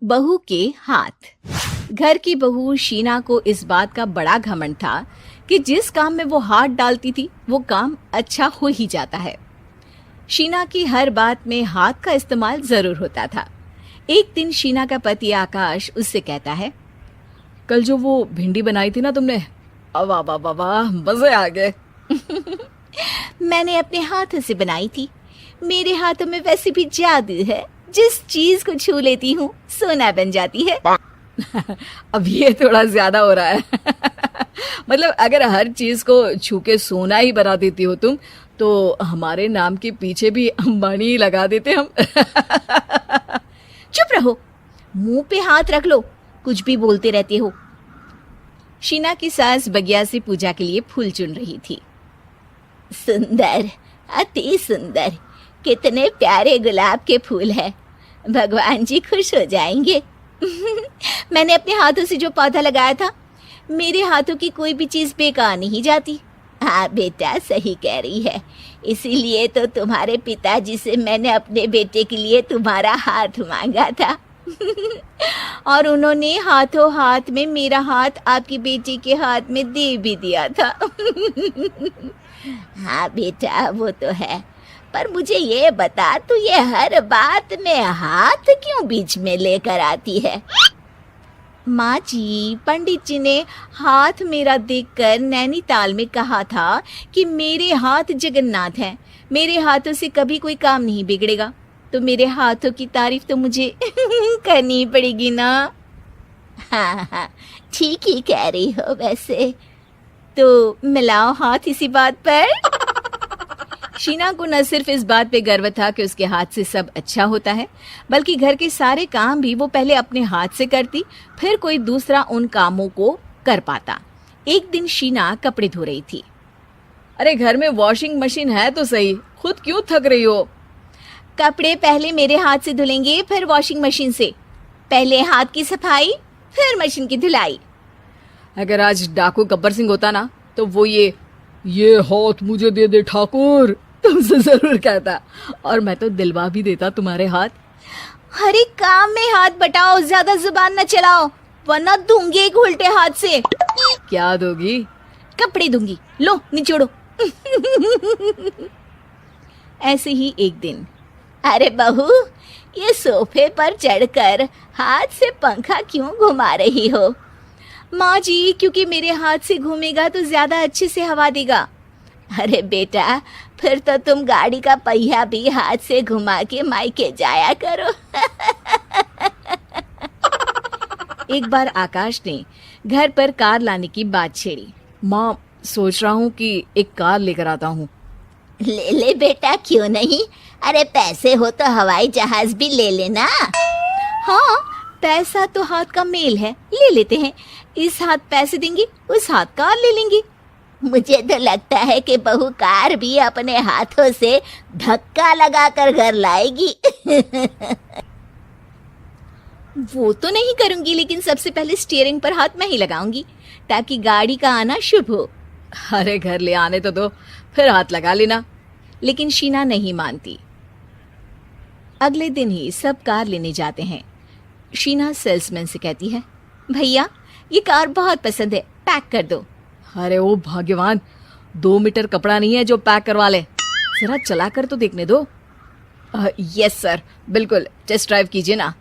बहू के हाथ। घर की बहू शीना को इस बात का बड़ा घमंड था कि जिस काम में वो हाथ डालती थी वो काम अच्छा हो ही जाता है। शीना की हर बात में हाथ का इस्तेमाल जरूर होता था। एक दिन शीना का पति आकाश उससे कहता है, कल जो वो भिंडी बनाई थी ना तुमने, वाह वाह वाह वाह, मजे आ गए। मैंने अपने हाथों से बनाई थी। मेरे हाथों में वैसे भी जादू है, जिस चीज को छू लेती हूँ सोना बन जाती है। अब ये थोड़ा ज्यादा हो रहा है। मतलब अगर हर चीज को छू के सोना ही बना देती हो तुम, तो हमारे नाम के पीछे भी अंबानी ही लगा देते हम। चुप रहो, मुंह पे हाथ रख लो, कुछ भी बोलते रहते हो। शीना की सास बगिया से पूजा के लिए फूल चुन रही थी। सुंदर, अति सुंदर, कितने प्यारे गुलाब के फूल हैं। भगवान जी खुश हो जाएंगे। मैंने अपने हाथों से जो पौधा लगाया था, मेरे हाथों की कोई भी चीज बेकार नहीं जाती। हाँ बेटा, सही कह रही है। इसीलिए तो तुम्हारे पिताजी से मैंने अपने बेटे के लिए तुम्हारा हाथ मांगा था। और उन्होंने हाथों हाथ में मेरा हाथ आपकी बेटी के हाथ में दे भी दिया था। हाँ बेटा, वो तो है, पर मुझे ये बता, तू ये हर बात में हाथ क्यों बीच में लेकर आती है? माँ जी, पंडित जी ने हाथ मेरा देखकर नैनीताल में कहा था कि मेरे हाथ जगन्नाथ हैं, मेरे हाथों से कभी कोई काम नहीं बिगड़ेगा। तो मेरे हाथों की तारीफ तो मुझे करनी पड़ेगी ना। हाँ हाँ, ठीक ही कह रही हो वैसे। तो मिलाओ हाथ इसी बात पर। शीना को न सिर्फ इस बात पे गर्व था कि उसके हाथ से सब अच्छा होता है, बल्कि घर के सारे काम भी वो पहले अपने हाथ से करती, फिर कोई दूसरा उन कामों को कर पाता। एक दिन शीना कपड़े धो रही थी। अरे घर में वॉशिंग मशीन है तो सही, खुद क्यों थक रही हो? कपड़े पहले मेरे हाथ से धुलेंगे, फिर वॉशिंग मशीन से। पहले हाथ की सफाई, फिर मशीन की धुलाई। अगर आज डाकू गब्बर सिंह होता ना, तो वो ये हाथ मुझे दे दे ठाकुर तुमसे जरूर कहता, और मैं तो दिलवा भी देता तुम्हारे हाथ। हर एक काम में हाथ बटाओ, ज्यादा जुबान न चलाओ, वरना दूंगी एक उल्टे हाथ से। क्या दोगी? कपड़े दूंगी, लो निचोड़ो। ऐसे ही एक दिन, अरे बहू, ये सोफे पर चढ़कर हाथ से पंखा क्यों घुमा रही हो? माँ जी, क्योंकि मेरे हाथ से घूमेगा तो ज्यादा अच्छे से हवा देगा। अरे बेटा, फिर तो तुम गाड़ी का पहिया भी हाथ से घुमा के मायके जाया करो। एक बार आकाश ने घर पर कार लाने की बात छेड़ी। माँ, सोच रहा हूँ कि एक कार लेकर आता हूँ। ले ले बेटा, क्यों नहीं? अरे पैसे हो तो हवाई जहाज भी ले लेना। हाँ, पैसा तो हाथ का मेल है, ले लेते हैं। इस हाथ पैसे देंगी, उस हाथ कार ले लेंगी। मुझे तो लगता है कि बहू कार भी अपने हाथों से धक्का लगाकर घर लाएगी। वो तो नहीं करूंगी, लेकिन सबसे पहले स्टीयरिंग पर हाथ मैं ही लगाऊंगी, ताकि गाड़ी का आना शुभ हो। अरे घर ले आने तो दो, फिर हाथ लगा लेना। लेकिन शीना नहीं मानती। अगले दिन ही सब कार लेने जाते हैं। शीना सेल्समैन से कहती है, भैया ये कार बहुत पसंद है, पैक कर दो। अरे ओ भाग्यवान, 2 मीटर कपड़ा नहीं है जो पैक करवा ले, जरा चला कर तो देखने दो। यस सर, बिल्कुल, टेस्ट ड्राइव कीजिए ना।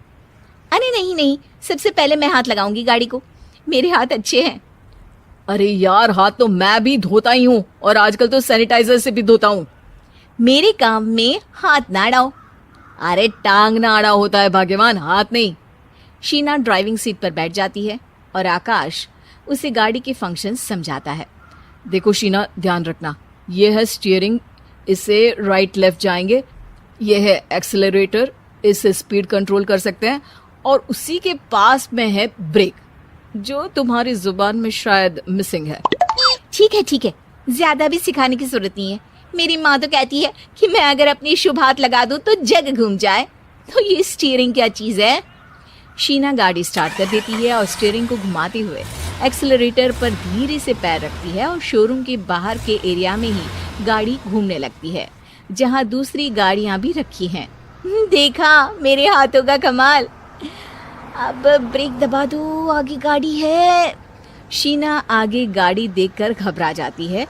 अरे नहीं नहीं, सबसे पहले मैं हाथ लगाऊंगी गाड़ी को, मेरे हाथ अच्छे हैं। अरे यार, हाथ तो मैं भी धोता ही हूँ, और आजकल तो सैनिटाइजर से भी धोता हूँ। मेरे काम में हाथ ना अड़ाओ। अरे टांग ना अड़ा होता है भाग्यवान, हाथ नहीं। शीना ड्राइविंग सीट पर बैठ जाती है और आकाश उसे गाड़ी के फंक्शन समझाता है। देखो शीना, ध्यान रखना, ये है स्टीयरिंग, इससे राइट लेफ्ट जाएंगे। ये है एक्सेलरेटर, इससे स्पीड कंट्रोल कर सकते हैं। और उसी के पास में है ब्रेक, जो तुम्हारी जुबान में शायद मिसिंग है। ठीक है, ज्यादा भी सिखाने की जरूरत नहीं है। मेरी माँ तो कहती है कि मैं अगर अपनी शुभ हाथ लगा दूं तो जग घूम जाए। तो ये स्टीयरिंग क्या चीज है? शीना गाड़ी स्टार्ट कर देती है और स्टीयरिंग को घुमाते हुए एक्सेलरेटर पर धीरे से पैर रखती है, और शोरूम के बाहर के एरिया में ही गाड़ी घूमने लगती है, जहाँ दूसरी गाड़ियाँ भी रखी हैं। देखा मेरे हाथों का कमाल। अब ब्रेक दबा दो, आगे गाड़ी है। शीना आगे गाड़ी देखकर घबरा जाती है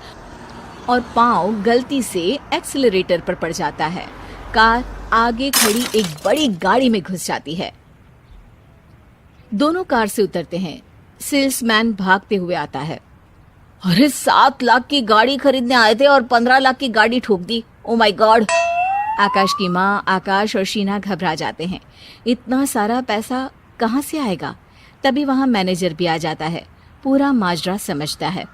और पांव गलती से एक्सीलरेटर पर पड़ जाता है। कार आगे खड़ी एक बड़ी गाड़ी में घुस जाती है। दोनों कार से उतरते हैं। सेल्समैन भागते हुए आता है। अरे 7 लाख की गाड़ी खरीदने आए थे और 15 लाख की गाड़ी ठोक दी। Oh my God. आकाश की माँ, आकाश और शीना घबरा जाते हैं। इतना सारा पैसा कहाँ से आएगा? तभी वहां मैनेजर भी आ जाता है। पूरा माजरा समझता है।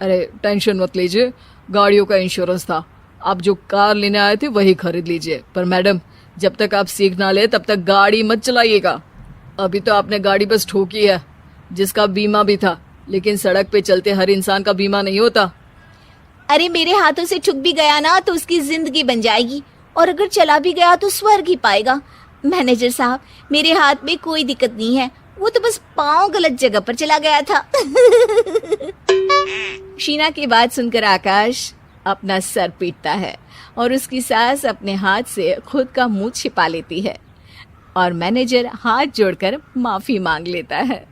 अरे टेंशन मत लीजिए, गाड़ियों का इंश्योरेंस था, आप जो कार लेने आए थे वही खरीद लीजिए। पर मैडम, जब तक आप सीख ना ले तब तक गाड़ी मत चलाइएगा। अभी तो आपने गाड़ी बस ठोकी है, जिसका बीमा भी था, लेकिन सड़क पे चलते हर इंसान का बीमा नहीं होता। अरे मेरे हाथों से छुक भी गया ना तो उसकी जिंदगी बन जाएगी, और अगर चला भी गया तो स्वर्ग ही पाएगा। मैनेजर साहब, मेरे हाथ में कोई दिक्कत नहीं है, वो तो बस पाँव गलत जगह पर चला गया था। शीना की बात सुनकर आकाश अपना सर पीटता है और उसकी सास अपने हाथ से खुद का मुंह छिपा लेती है और मैनेजर हाथ जोड़कर माफी मांग लेता है।